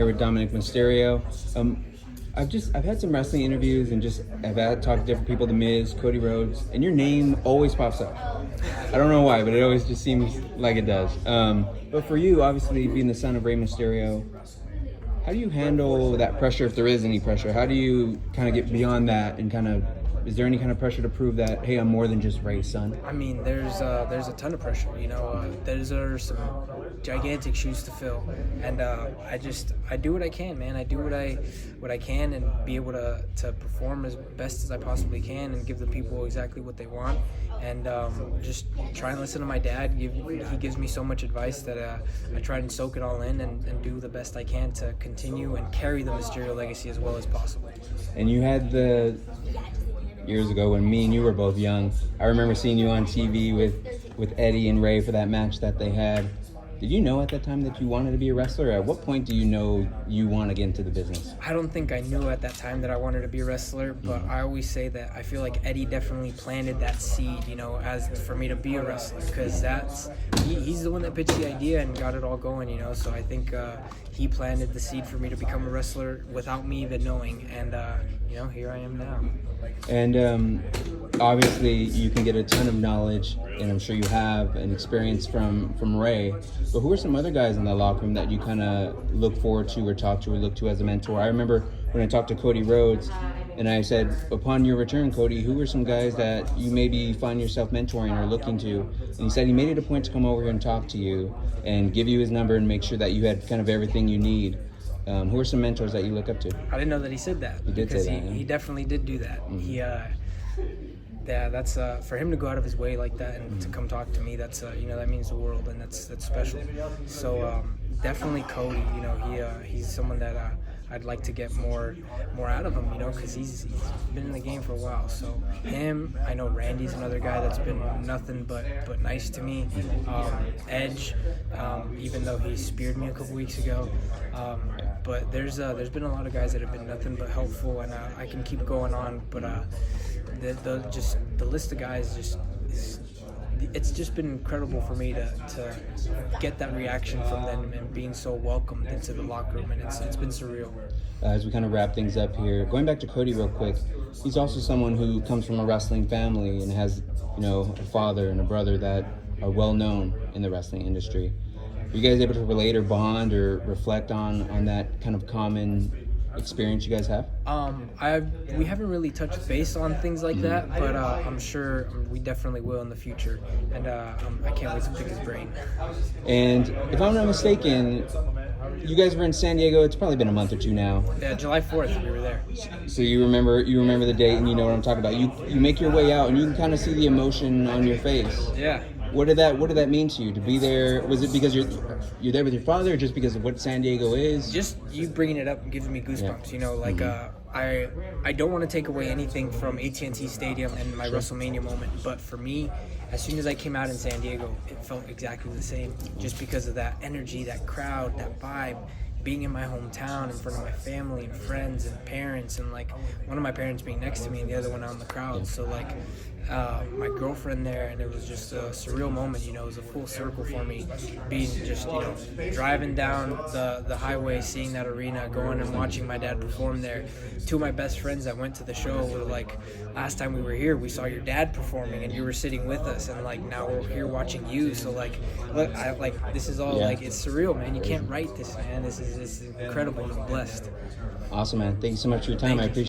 Here with Dominik Mysterio. I've had some wrestling interviews and I've talked to different people, The Miz, Cody Rhodes, and your name always pops up. I don't know why, but it always just seems like it does. But for you, obviously being the son of Rey Mysterio, how do you handle that pressure, if there is any pressure? How do you kind of get beyond that and is there any kind of pressure to prove that, hey, I'm more than just Rey's son? I mean, there's a ton of pressure. Those are some gigantic shoes to fill, and I do what I can, man. I do what I can, and be able to perform as best as I possibly can, and give the people exactly what they want, and just try and listen to my dad. He gives me so much advice that I try and soak it all in and do the best I can to continue and carry the Mysterio legacy as well as possible. And you had years ago when me and you were both young, I remember seeing you on TV with Eddie and Rey for that match that they had. Did you know at that time that you wanted to be a wrestler? At what point do you know you want to get into the business? I don't think I knew at that time that I wanted to be a wrestler, but I always say that I feel like Eddie definitely planted that seed, as for me to be a wrestler, because he's the one that pitched the idea and got it all going, So I think he planted the seed for me to become a wrestler without me even knowing, and here I am now. And obviously you can get a ton of knowledge, and I'm sure you have an experience from Rey, but who are some other guys in the locker room that you kind of look forward to or talk to or look to as a mentor? I remember when I talked to Cody Rhodes and I said, upon your return, Cody, who are some guys that you maybe find yourself mentoring or looking to? And he said he made it a point to come over here and talk to you and give you his number and make sure that you had kind of everything you need. Who are some mentors that you look up to? I didn't know that he said that. He did say that. He definitely did do that. Mm-hmm. That's for him to go out of his way like that and to come talk to me. That's that means the world, and that's special. So definitely Cody. He's someone that I'd like to get more out of him. Because he's been in the game for a while. So him, I know Randy's another guy that's been nothing but nice to me. Edge, even though he speared me a couple weeks ago. But there's been a lot of guys that have been nothing but helpful, and I can keep going on. But the list of guys it's just been incredible for me to get that reaction from them and being so welcomed into the locker room, and it's been surreal. As we kind of wrap things up here, going back to Cody real quick, he's also someone who comes from a wrestling family and has a father and a brother that are well known in the wrestling industry. Are you guys able to relate or bond or reflect on that kind of common experience you guys have? We haven't really touched base on things like that, but I'm sure we definitely will in the future, and I can't wait to pick his brain. And if I'm not mistaken, you guys were in San Diego. It's probably been a month or two now. Yeah, July 4th we were there. So you remember the date, and you know what I'm talking about. You make your way out, and you can kind of see the emotion on your face. Yeah. What did that mean to you to be there? Was it because you're there with your father, or just because of what San Diego is? Just you bringing it up gives me goosebumps. Yeah. I don't want to take away anything from AT&T Stadium and my WrestleMania moment, but for me, as soon as I came out in San Diego, it felt exactly the same. Just because of that energy, that crowd, that vibe. Being in my hometown in front of my family and friends and parents, and one of my parents being next to me and the other one out in the crowd. So my girlfriend there, and it was just a surreal moment. It was a full circle for me, being just driving down the highway, seeing that arena, going and watching my dad perform there. Two of my best friends that went to the show were like, last time we were here, we saw your dad performing and you were sitting with us, and now we're here watching you. So look, this is all it's surreal, man. You can't write this, man. This is incredible. I'm blessed. Awesome, man. Thank you so much for your time. I appreciate it.